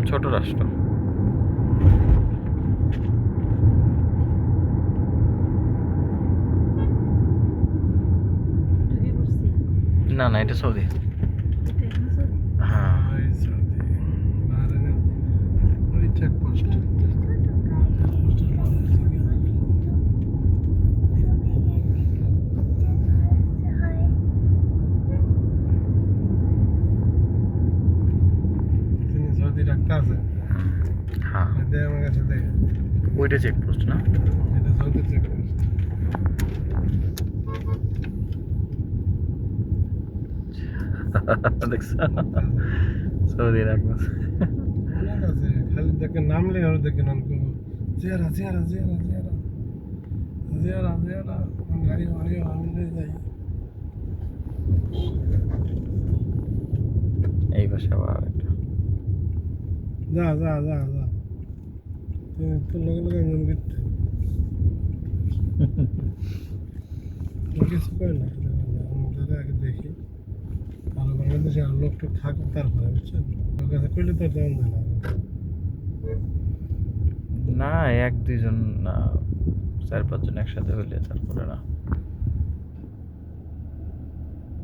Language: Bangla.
ছোট রাষ্ট্র। না না, এটা সৌদি। হ্যাঁ, ওই চেকপোস্ট সৌদি রাখতে আছে। হ্যাঁ, আমার কাছে দেখে ওইটা চেকপোস্ট না? এটা সৌদি চেকপোস্ট। দেখছো, সৌদি রাখবো। অনেক আছে, খালি দেখে নামলে আর দেখে নাম করবো জিয়ারা জিয়ারা জিয়ারা জিয়ারা জিয়ারা জিয়ারা আইও আইও আমি যাই। এই পাশে আবার একটা। যা যা যা যা তুই তোর লগে লগে মন করতে কিছু কয় না। আমাদের আগে দেখি আরো বাংলাদেশে আর লোক টোক থাকুক তারপরে, বুঝছেন? ওর কাছে করলে তো তেমন যায় না। না, এক দুইজন না, 4-5 জন একসাথে হইলে তারপরে না।